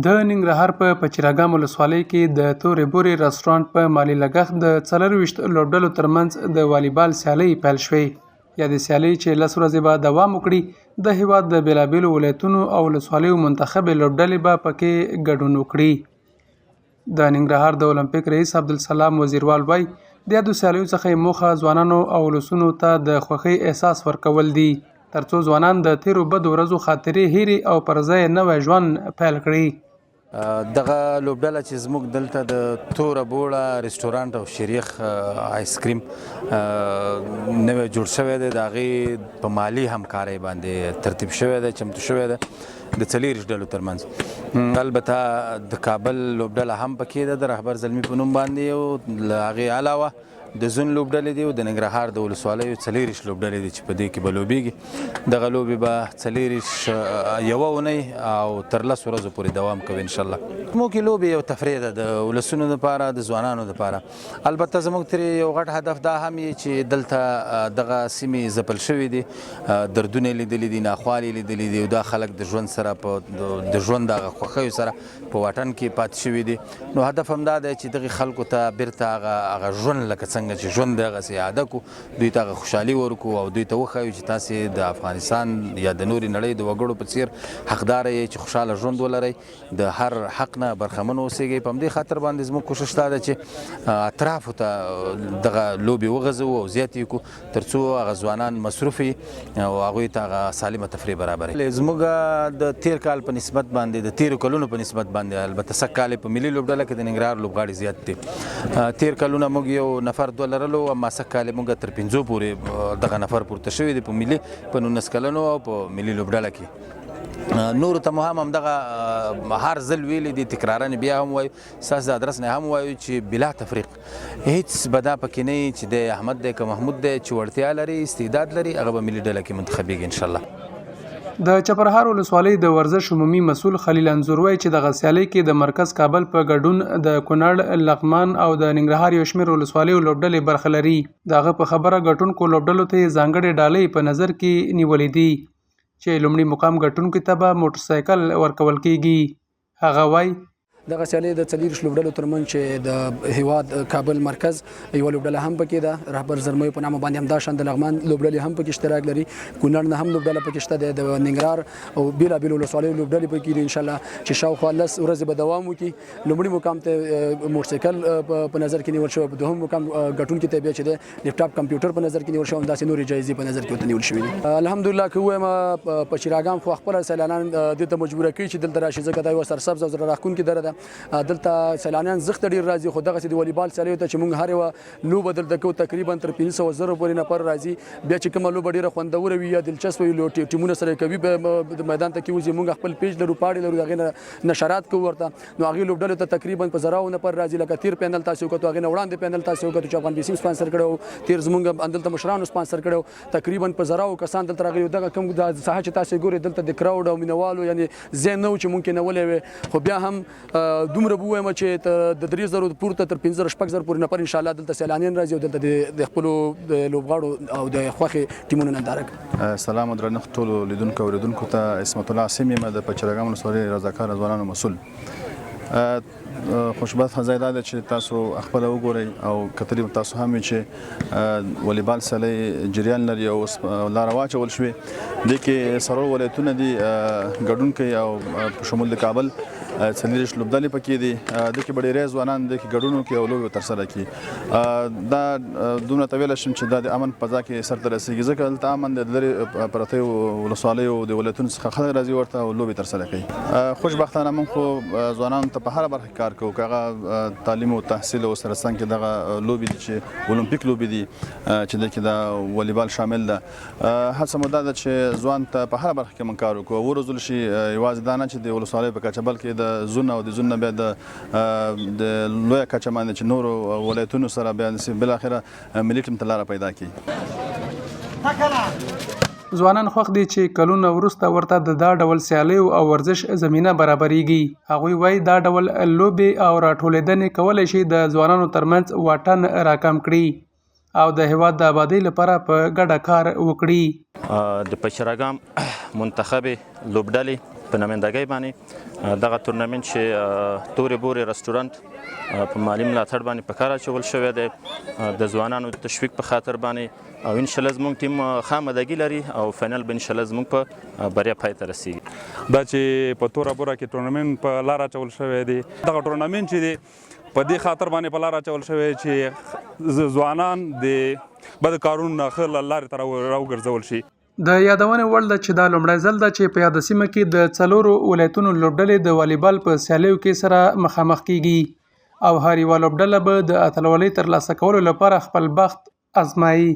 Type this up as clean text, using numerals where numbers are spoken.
د ننګرهار په پچراګام ولسوالۍ کې د تورې بورې رستورانت په مالي لګښت د 24 لوبډلو ترمنځ د والیبال سیالۍ پیل شوې. یا د سیالۍ چې 10 ورځې به دوام وکړي، د هیواد د بیلابیلو ولایتونو او ولسوالیو منتخبې لوبډلې به پکې ګډون وکړي. د ننګرهار د اولمپیک رئیس عبدالسلام وزیروال وایي د یادو سیالیو څخه یې موخه ځوانانو او ولسونو ته د خوښۍ احساس ورکول دي، ترڅو ځوانان د تیرو بدو ورځو خاطرې هېري او پر ځای نوی ژوند پیل کړي. دغه لوبډله چې زموږ دلته د توره بوړه رستورانت او شریخ آیس کریم نوی جوړ شوی دی، د هغې په مالي همکارۍ باندې ترتیب شوی دی، چمتو شوی دی د 24 ډلو ترمنځ. البته د کابل لوبډله هم پکې ده د رهبر زلمي په نوم باندې، او له هغې علاوه د زون لوبډلې دي او د ننګرهار د ولسوالیو 24 لوبډلې دي چې په دې کې به لوبېږي. دغه لوبې به 24 یوه اونۍ او تر 10 ورځو پورې دوام کوي انشاءالله. زموږ لوبې یو تفریح ده د ولسونو دپاره، د ځوانانو دپاره. البته زموږ ترې یو غټ هدف دا هم یې چې دلته دغه سیمې ځپل شوي دي، دردونه یې لیدلي دي، ناخوالې یې لیدلي دي، او دا خلک د ژوند سره د ژوند دغه خوښیو سره په واټن کې پاتې شوي دي. نو هدف هم دا دی چې دغې خلکو ته بیرته هغه ژوند لکه څنګه چې ژوند دی هغسې عاده کړو، دوی ته هغه خوشحالي ورکړو او دوی ته وښایو چې تاسې د افغانستان یا د نورې نړۍ د وګړو په څېر حقداره یې چې خوشحاله ژوند ولرئ، د هر حق نه برخمن اوسېږئ. په همدې خاطر باندې زموږ کوشش دا ده چې اطرافو ته دغه لوبې وغځوو او زیاتې کړو، تر څو هغه ځوانان مصروف وي او هغوی ته هغه سالمه تفریح برابر وي. زموږ د تېر کال په نسبت باندې، د تېرو کلونو په نسبت باندې، البته سږ کال په ملي لوبډله کې د ننګرهار لوبغاړي زیات دي. تېر کلونه موږ یو نفر دوه لرلو، اما سږ کال یې موږ تر 5 پورې دغه نفر پورته شوي دي په ملي، په 19 کلنو او په ملي لوبډله کې. نورو ته مو هم همدغه هر ځل ویلي دي، تکرارا بیا هم وایو، ستاسو د ادرس نه هم وایو چې بلا تفریق هیڅ به دا پکې نه وي چې دی احمد دی که محمود دی، چې وړتیا لري، استعداد لري، هغه به ملي ډله کې منتخبېږي انشاءالله. د چپرهار ولسوالۍ د ورزش عمومي مسؤل خلیل انځور وایي چې دغه سیالۍ کې د مرکز کابل په ګډون د کونړ، لغمان او د ننګرهار یو شمېر ولسوالیو لوبډلې برخه لري. د هغه په خبره ګټونکو لوبډلو ته یې ځانګړې ډالۍ په نظر کې نیولې دي چې لومړي مقام ګټونکو ته به موټرسایکل ورکول کېږي. هغه وایي دغه سیالۍ د 24 لوبډلو ترمنځ چې د هیواد کابل مرکز یوه لوبډله هم پکې ده، رهبر زلمیو په نامه باندې همداشان د لغمان لوبډلې هم پکې اشتراک لري، کونړ نه هم لوبډله پکې شته ده، د ننګرهار او بېلابېلو ولسوالیو لوبډلې پکې دي انشاءالله چې شاوخوا 10 ورځې به دوام وکړي. لومړي مقام ته موټرسایکل په نظر کې نیول شوی، په دوهم مقام ګټونکي ته بیا چې دی لیپټاپ کمپیوټر په نظر کې نیول شوی، همداسې نورې جایزې په نظر کې ورته نیول شوي دي. الحمدلله که ووایم په چراګام خو خپله سیلانیان دې ته مجبوره کوي چې دلته راشي، ځکه دا یوه سرسبز او زړه راښکونکې دره ده. دلته سیلانیان زښته ډېر راځي، خو دغسې د والیبال سیالیو ته چې موږ هر یوه لوبه دلته کوو تقریبا تر 500 زره پورې نفر راځي. بیا چې کومه لوبه ډېره خوندوره وي یا دلچسپه وي، ټیمونه سره کوي، د میدان ته کې وځي، موږ خپل پیج لرو، پاڼې لرو، د هغې نه نشرات کوو ورته. نو هغې لوبډلو ته تقریبا په زراو نفر راځي. لکه تېر پینل تاسې وکتو، هغې نه وړاندې پینل تاسې وکتو چې افغان بیسیم سپانسر کړی و، تېر زموږ دلته مشرانو سپانسر کړی و، تقریبا په زراو کسان دلته راغلي. دغه کوم د ساحه چې تاسې ګورئ دلته د کراوډ او مینوالو یعنې ځای نه و چې ممکن نولی وي، خو بیا هم دومره به ووایم چې د 3,000 پورته تر 5,000-6,000 پورې نفر انشاءالله دلته سیلانیان راځي او دلته د خپلو لوبغاړو او د خوښې ټیمونو ننداره کوي. سلام درنښت ټولو لیدونکو او اورېدونکو ته. عصمت الله عاصم یم د پچراګام ولسوالۍ رضاکار ځوانانو مسؤل. خوشبخته ځای دا دی چې تاسو خپله وګورئ او کتلي تاسو هم وي چې والیبال سیالۍ جریان لري او اوس لاره واچول شوې. دې کې څلور ولایتونه دي ګډونکي او په شمول د کابل 24 لوبډلې پکې دي. دې کې به ډېری ځوانان دې کې ګډون وکړي او لوبې ترسره کړي. دا دومره ته ویلی شم چې دا د امن فضا کې سرته رسېږي، ځکه دلته امن د لرې پرتیو ولسوالیو د ولایتونو څخه خلک راځي ورته او لوبې ترسره کوي. خوشبختانه موږ خو ځوانانو ته په هره برخه کار کوو، که هغه تعلیم او تحصیل او سره څنګ کې دغه لوبې دي چې اولمپیک لوبې دي چې دې کې دا والیبال شامل ده. هڅه مو دا ده چې ځوان ته په هره برخه کې موږ کار وکړو، وروزل شي یوازې دا نه چې د ولسوالیو په کچه بلکې د زون او د زون نه بیا د لویه کچه باندې چې نورو ولایتونو سره بیا بالاخره ملي ټیم ته لاره پیدا کړي. ځوانان خوښ دي چې کلونه وروسته ورته د دا ډول سیالیو او ورزش زمینه برابرېږي. هغوی وایي دا ډول لوبې او راټولېدنې کولی شي د ځوانانو ترمنځ واټن راکم کړي او د هیواد د آبادۍ لپاره په ګډه کار وکړي. د پچرګام منتخب لوبډلې په نمائندګۍ باندې دغه تورنمنت چې تورې بورې رستورانت په مالی ملاتړ باندې په کار اچول شوی دی د ځوانانو د تشویق په خاطر باندې او ان شاء الله زموږ ټیم ښه آمادګي لري او فاینل به ان شاء الله زموږ په بریا پای ته رسیږي. دا چې په توره بوره کې تورنمنت په لار اچول شوی دی دغه تورنمنت چې دی په دې خاطر باندې په لار اچول شوی چې ځوانان د بد کارونو نه ښه له لارې ته راوګرځول شي. د یادونې وړ ده چې دا لومړی ځل ده چې په یاده سیمه کې د 4 ولایتونو لوبډلې د والیبال په سیالیو کې سره مخامخ کیږي او هر یوه لوبډله به د اتلولۍ ترلاسه کولو لپاره خپل بخت ازمایي.